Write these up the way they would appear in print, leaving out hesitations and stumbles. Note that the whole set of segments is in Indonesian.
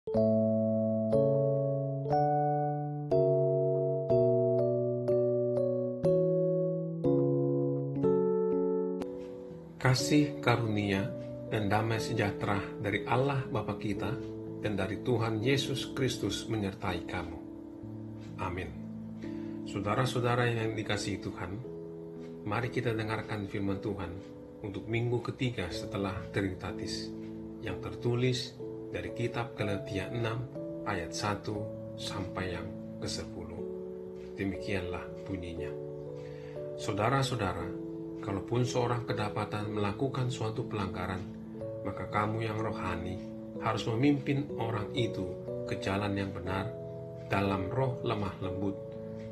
Kasih karunia dan damai sejahtera dari Allah Bapa kita dan dari Tuhan Yesus Kristus menyertai kamu. Amin. Saudara-saudara yang dikasihi Tuhan, mari kita dengarkan firman Tuhan untuk minggu ketiga setelah Trinitatis yang tertulis dari kitab Galatia 6 ayat 1 sampai yang ke-10. Demikianlah bunyinya. Saudara-saudara, kalaupun seorang kedapatan melakukan suatu pelanggaran, maka kamu yang rohani harus memimpin orang itu ke jalan yang benar dalam roh lemah lembut,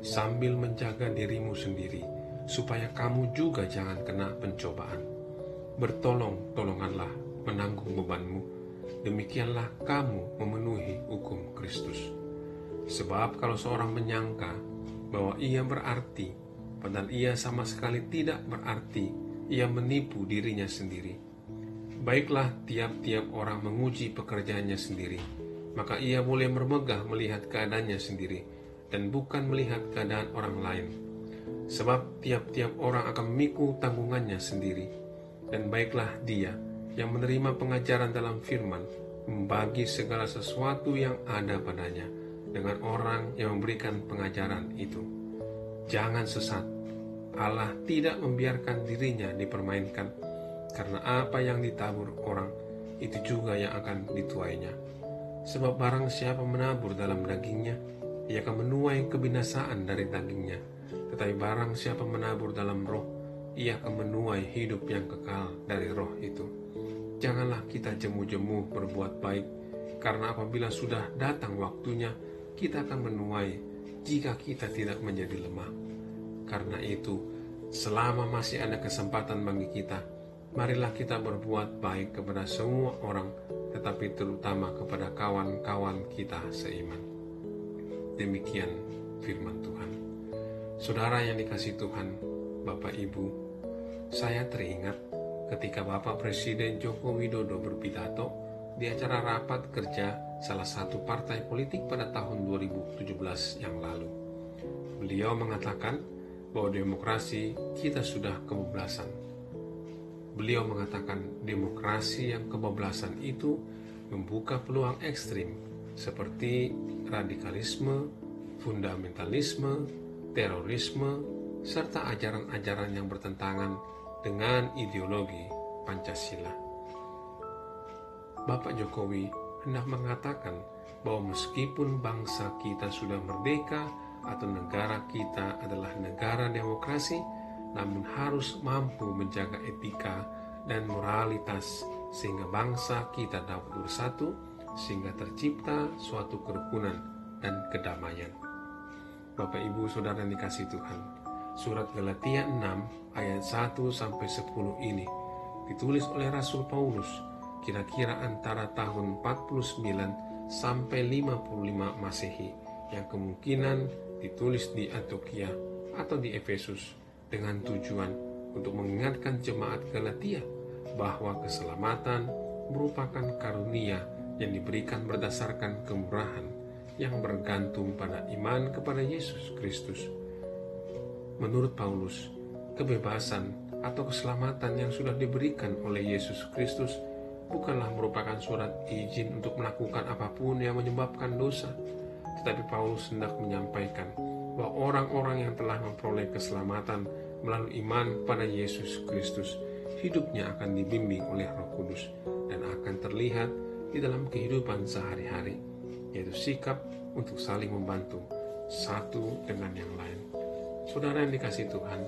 sambil menjaga dirimu sendiri, supaya kamu juga jangan kena pencobaan. Bertolong-tolonganlah menanggung bebanmu, demikianlah kamu memenuhi hukum Kristus. Sebab kalau seorang menyangka bahwa ia berarti, padahal ia sama sekali tidak berarti, ia menipu dirinya sendiri. Baiklah tiap-tiap orang menguji pekerjaannya sendiri, maka ia boleh bermegah melihat keadaannya sendiri, dan bukan melihat keadaan orang lain. Sebab tiap-tiap orang akan memikul tanggungannya sendiri. Dan baiklah dia yang menerima pengajaran dalam firman, membagi segala sesuatu yang ada padanya dengan orang yang memberikan pengajaran itu. Jangan sesat. Allah tidak membiarkan dirinya dipermainkan, karena apa yang ditabur orang, itu juga yang akan dituainya. Sebab barang siapa menabur dalam dagingnya, ia akan menuai kebinasaan dari dagingnya. Tetapi barang siapa menabur dalam roh, ia akan menuai hidup yang kekal dari roh itu. Janganlah kita jemu-jemu berbuat baik, karena apabila sudah datang waktunya, kita akan menuai jika kita tidak menjadi lemah. Karena itu, selama masih ada kesempatan bagi kita, marilah kita berbuat baik kepada semua orang, tetapi terutama kepada kawan-kawan kita seiman. Demikian firman Tuhan. Saudara yang dikasihi Tuhan, Bapak Ibu, saya teringat ketika Bapak Presiden Joko Widodo berpidato di acara rapat kerja salah satu partai politik pada tahun 2017 yang lalu. Beliau mengatakan bahwa demokrasi kita sudah kebablasan. Beliau mengatakan demokrasi yang kebablasan itu membuka peluang ekstrim seperti radikalisme, fundamentalisme, terorisme, serta ajaran-ajaran yang bertentangan dengan ideologi Pancasila. Bapak Jokowi hendak mengatakan bahwa meskipun bangsa kita sudah merdeka atau negara kita adalah negara demokrasi, namun harus mampu menjaga etika dan moralitas sehingga bangsa kita dapat bersatu, sehingga tercipta suatu kerukunan dan kedamaian. Bapak Ibu Saudara yang dikasihi Tuhan, surat Galatia 6 ayat 1 sampai 10 ini ditulis oleh Rasul Paulus kira-kira antara tahun 49 sampai 55 Masehi, yang kemungkinan ditulis di Antioquia atau di Efesus dengan tujuan untuk mengingatkan jemaat Galatia bahwa keselamatan merupakan karunia yang diberikan berdasarkan kemurahan yang bergantung pada iman kepada Yesus Kristus. Menurut Paulus, kebebasan atau keselamatan yang sudah diberikan oleh Yesus Kristus bukanlah merupakan surat izin untuk melakukan apapun yang menyebabkan dosa. Tetapi Paulus hendak menyampaikan bahwa orang-orang yang telah memperoleh keselamatan melalui iman pada Yesus Kristus, hidupnya akan dibimbing oleh Roh Kudus dan akan terlihat di dalam kehidupan sehari-hari, yaitu sikap untuk saling membantu satu dengan yang lain. Saudara yang dikasihi Tuhan,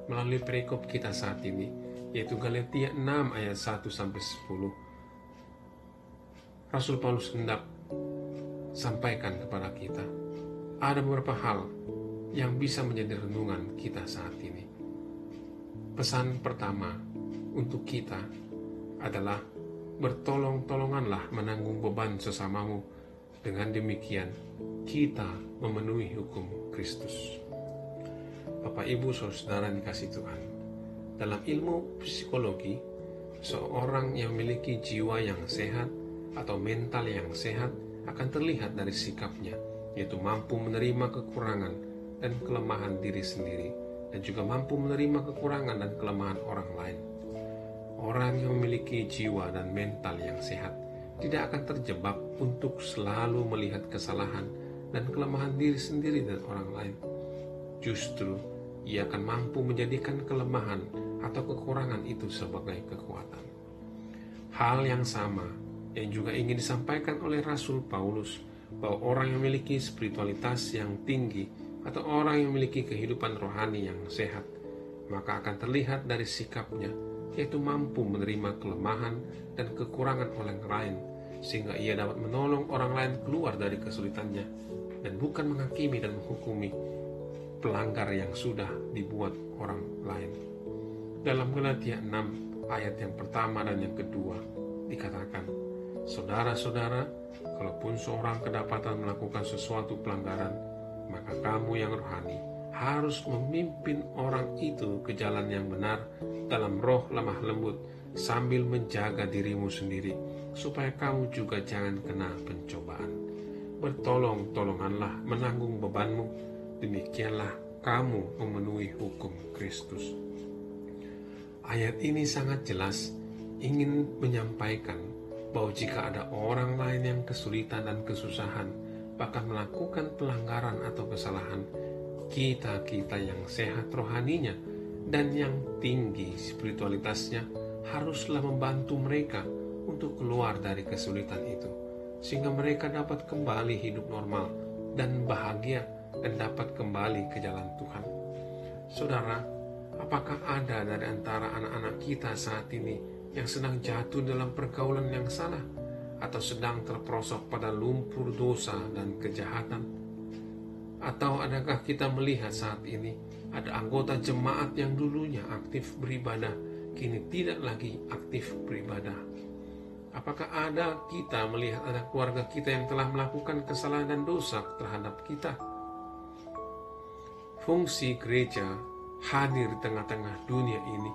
melalui perikop kita saat ini, yaitu Galatia 6 ayat 1 sampai 10, Rasul Paulus hendak sampaikan kepada kita ada beberapa hal yang bisa menjadi renungan kita saat ini. Pesan pertama untuk kita adalah bertolong-tolonganlah menanggung beban sesamamu, dengan demikian kita memenuhi hukum Kristus. Bapak Ibu Saudara yang dikasihi Tuhan, dalam ilmu psikologi, seorang yang memiliki jiwa yang sehat atau mental yang sehat akan terlihat dari sikapnya, yaitu mampu menerima kekurangan dan kelemahan diri sendiri, dan juga mampu menerima kekurangan dan kelemahan orang lain. Orang yang memiliki jiwa dan mental yang sehat tidak akan terjebak untuk selalu melihat kesalahan dan kelemahan diri sendiri dan orang lain. Justru, ia akan mampu menjadikan kelemahan atau kekurangan itu sebagai kekuatan. Hal yang sama yang juga ingin disampaikan oleh Rasul Paulus, bahwa orang yang memiliki spiritualitas yang tinggi atau orang yang memiliki kehidupan rohani yang sehat, maka akan terlihat dari sikapnya, yaitu mampu menerima kelemahan dan kekurangan orang lain, sehingga ia dapat menolong orang lain keluar dari kesulitannya, dan bukan menghakimi dan menghukumi pelanggar yang sudah dibuat orang lain. Dalam Galatia 6 ayat yang pertama dan yang kedua dikatakan, "Saudara-saudara, kalaupun seorang kedapatan melakukan sesuatu pelanggaran, maka kamu yang rohani harus memimpin orang itu ke jalan yang benar dalam roh lemah lembut, sambil menjaga dirimu sendiri, supaya kamu juga jangan kena pencobaan. Bertolong-tolonganlah menanggung bebanmu, demikianlah kamu memenuhi hukum Kristus." Ayat ini sangat jelas ingin menyampaikan bahwa jika ada orang lain yang kesulitan dan kesusahan, bahkan melakukan pelanggaran atau kesalahan, kita yang sehat rohaninya dan yang tinggi spiritualitasnya haruslah membantu mereka untuk keluar dari kesulitan itu, sehingga mereka dapat kembali hidup normal dan bahagia dan dapat kembali ke jalan Tuhan. Saudara, apakah ada dari antara anak-anak kita saat ini yang sedang jatuh dalam pergaulan yang salah, atau sedang terperosok pada lumpur dosa dan kejahatan? Atau adakah kita melihat saat ini ada anggota jemaat yang dulunya aktif beribadah, kini tidak lagi aktif beribadah? Apakah ada kita melihat ada keluarga kita yang telah melakukan kesalahan dan dosa terhadap kita? Fungsi gereja hadir di tengah-tengah dunia ini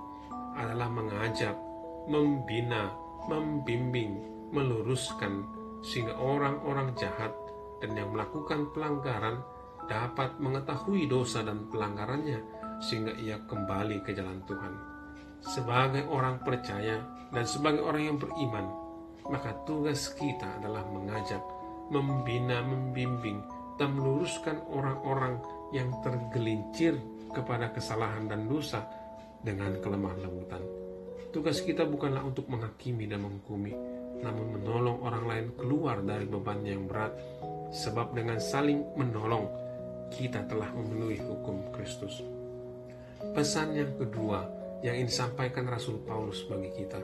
adalah mengajak, membina, membimbing, meluruskan, sehingga orang-orang jahat dan yang melakukan pelanggaran dapat mengetahui dosa dan pelanggarannya, sehingga ia kembali ke jalan Tuhan. Sebagai orang percaya dan sebagai orang yang beriman, maka tugas kita adalah mengajak, membina, membimbing, dan meluruskan orang-orang yang tergelincir kepada kesalahan dan dosa dengan kelemah lembutan. Tugas kita bukanlah untuk menghakimi dan menghukumi, namun menolong orang lain keluar dari beban yang berat, sebab dengan saling menolong kita telah memenuhi hukum Kristus. Pesan yang kedua yang ingin disampaikan Rasul Paulus bagi kita,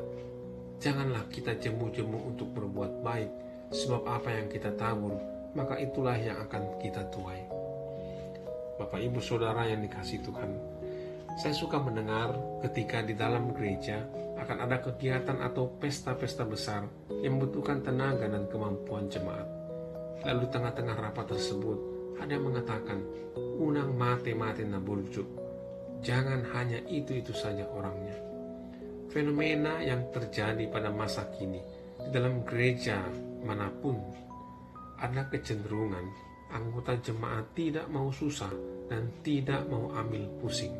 janganlah kita jemu-jemu untuk berbuat baik, sebab apa yang kita tabur, maka itulah yang akan kita tuai. Bapak, Ibu, Saudara yang dikasihi Tuhan, saya suka mendengar ketika di dalam gereja akan ada kegiatan atau pesta-pesta besar yang membutuhkan tenaga dan kemampuan jemaat. Lalu di tengah-tengah rapat tersebut ada yang mengatakan, "Unang mate-mate na buljuk." Jangan hanya itu-itu saja orangnya. Fenomena yang terjadi pada masa kini di dalam gereja manapun ada kecenderungan anggota jemaat tidak mau susah dan tidak mau ambil pusing.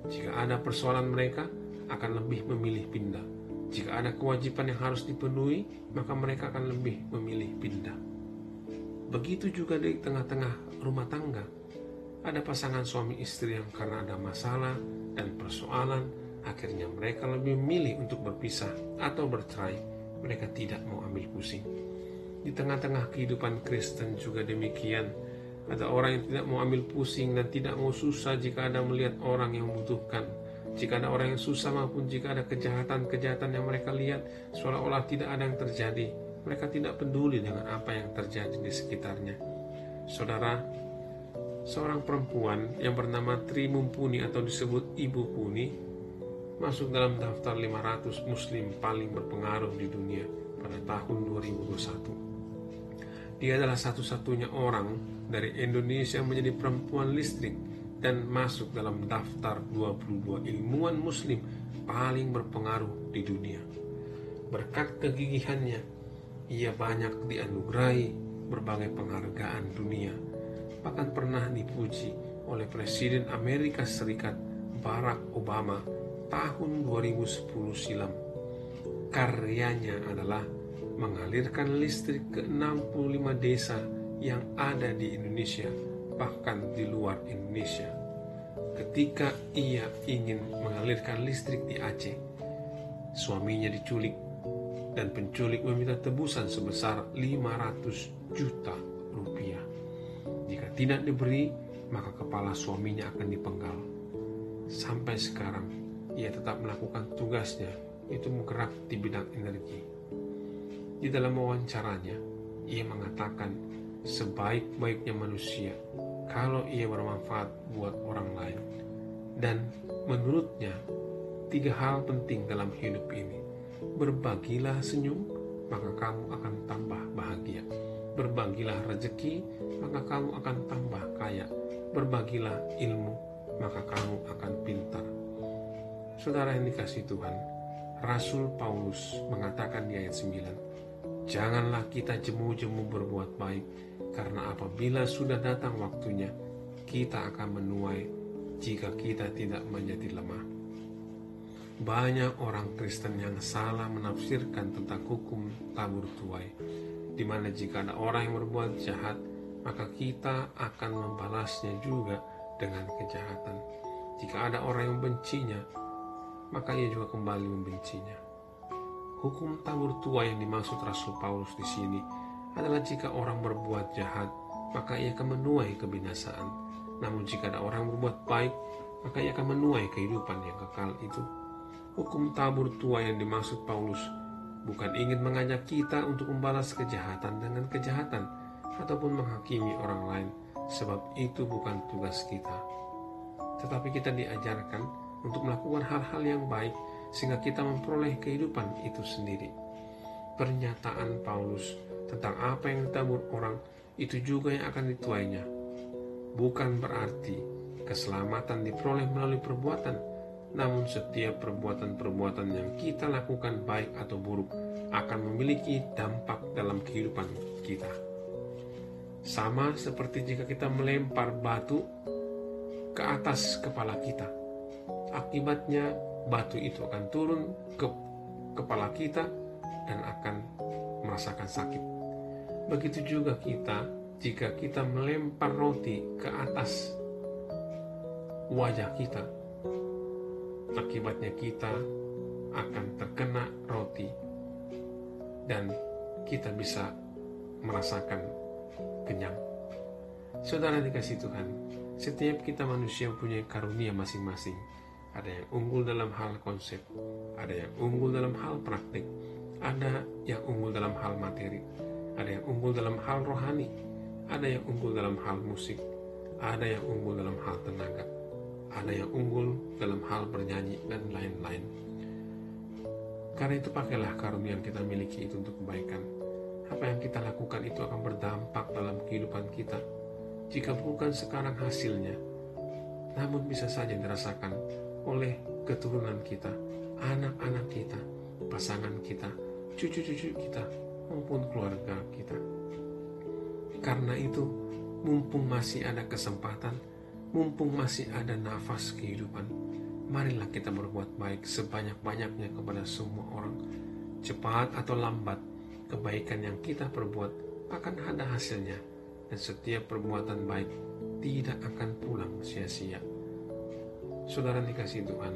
Jika ada persoalan, mereka akan lebih memilih pindah. Jika ada kewajiban yang harus dipenuhi, maka mereka akan lebih memilih pindah. Begitu juga di tengah-tengah rumah tangga. Ada pasangan suami istri yang karena ada masalah dan persoalan, akhirnya mereka lebih memilih untuk berpisah atau bercerai. Mereka tidak mau ambil pusing. Di tengah-tengah kehidupan Kristen juga demikian. Ada orang yang tidak mau ambil pusing dan tidak mau susah jika ada melihat orang yang membutuhkan. Jika ada orang yang susah maupun jika ada kejahatan-kejahatan yang mereka lihat, seolah-olah tidak ada yang terjadi. Mereka tidak peduli dengan apa yang terjadi di sekitarnya. Saudara, seorang perempuan yang bernama Tri Mumpuni atau disebut Ibu Puni masuk dalam daftar 500 muslim paling berpengaruh di dunia pada tahun 2021. Dia adalah satu-satunya orang dari Indonesia yang menjadi perempuan listrik dan masuk dalam daftar 22 ilmuwan muslim paling berpengaruh di dunia. Berkat kegigihannya, ia banyak dianugerahi berbagai penghargaan dunia, bahkan pernah dipuji oleh Presiden Amerika Serikat Barack Obama tahun 2010 silam. Karyanya adalah mengalirkan listrik ke 65 desa yang ada di Indonesia, bahkan di luar Indonesia. Ketika ia ingin mengalirkan listrik di Aceh, suaminya diculik dan penculik meminta tebusan sebesar 500 juta rupiah. Jika tidak diberi, maka kepala suaminya akan dipenggal. Sampai sekarang, ia tetap melakukan tugasnya, itu bergerak di bidang energi. Di dalam wawancaranya, ia mengatakan sebaik-baiknya manusia kalau ia bermanfaat buat orang lain. Dan menurutnya, 3 hal penting dalam hidup ini. Berbagilah senyum, maka kamu akan tambah bahagia. Berbagilah rezeki, maka kamu akan tambah kaya. Berbagilah ilmu, maka kamu akan pintar. Saudara yang dikasihi Tuhan, Rasul Paulus mengatakan di ayat 9, janganlah kita jemu-jemu berbuat baik, karena apabila sudah datang waktunya, kita akan menuai jika kita tidak menjadi lemah. Banyak orang Kristen yang salah menafsirkan tentang hukum tabur tuai, di mana jika ada orang yang berbuat jahat, maka kita akan membalasnya juga dengan kejahatan. Jika ada orang yang membencinya, maka ia juga kembali membencinya. Hukum tabur tuai yang dimaksud Rasul Paulus di sini adalah jika orang berbuat jahat, maka ia akan menuai kebinasaan. Namun jika ada orang yang berbuat baik, maka ia akan menuai kehidupan yang kekal itu. Hukum tabur tuai yang dimaksud Paulus bukan ingin mengajak kita untuk membalas kejahatan dengan kejahatan ataupun menghakimi orang lain, sebab itu bukan tugas kita. Tetapi kita diajarkan untuk melakukan hal-hal yang baik sehingga kita memperoleh kehidupan itu sendiri. Pernyataan Paulus tentang apa yang ditabur orang itu juga yang akan dituainya. Bukan berarti keselamatan diperoleh melalui perbuatan, namun setiap perbuatan-perbuatan yang kita lakukan baik atau buruk akan memiliki dampak dalam kehidupan kita. Sama seperti jika kita melempar batu ke atas kepala kita, akibatnya batu itu akan turun ke kepala kita dan akan merasakan sakit. Begitu juga kita, jika kita melempar roti ke atas wajah kita, akibatnya kita akan terkena roti dan kita bisa merasakan kenyang. Saudara dikasih Tuhan, setiap kita manusia mempunyai karunia masing-masing. Ada yang unggul dalam hal konsep, ada yang unggul dalam hal praktik, ada yang unggul dalam hal materi, ada yang unggul dalam hal rohani, ada yang unggul dalam hal musik, ada yang unggul dalam hal tenaga, ada yang unggul dalam hal bernyanyi, dan lain-lain. Karena itu pakailah karunia yang kita miliki itu untuk kebaikan. Apa yang kita lakukan itu akan berdampak dalam kehidupan kita. Jika bukan sekarang hasilnya, namun bisa saja dirasakan oleh keturunan kita, anak-anak kita, pasangan kita, cucu-cucu kita, maupun keluarga kita. Karena itu, mumpung masih ada kesempatan, mumpung masih ada nafas kehidupan, marilah kita berbuat baik sebanyak-banyaknya kepada semua orang. Cepat atau lambat, kebaikan yang kita perbuat akan ada hasilnya, dan setiap perbuatan baik tidak akan pulang sia-sia. Saudara dikasihi Tuhan,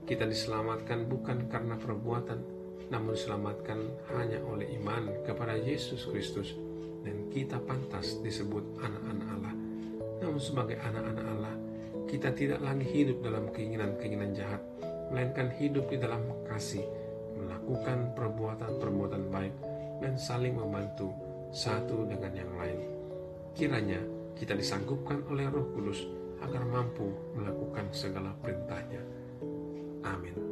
kita diselamatkan bukan karena perbuatan, namun diselamatkan hanya oleh iman kepada Yesus Kristus, dan kita pantas disebut anak-anak Allah. Namun sebagai anak-anak Allah, kita tidak lagi hidup dalam keinginan-keinginan jahat, melainkan hidup di dalam kasih, melakukan perbuatan-perbuatan baik, dan saling membantu satu dengan yang lain. Kiranya kita disanggupkan oleh Roh Kudus agar mampu melakukan segala perintahnya. Amin.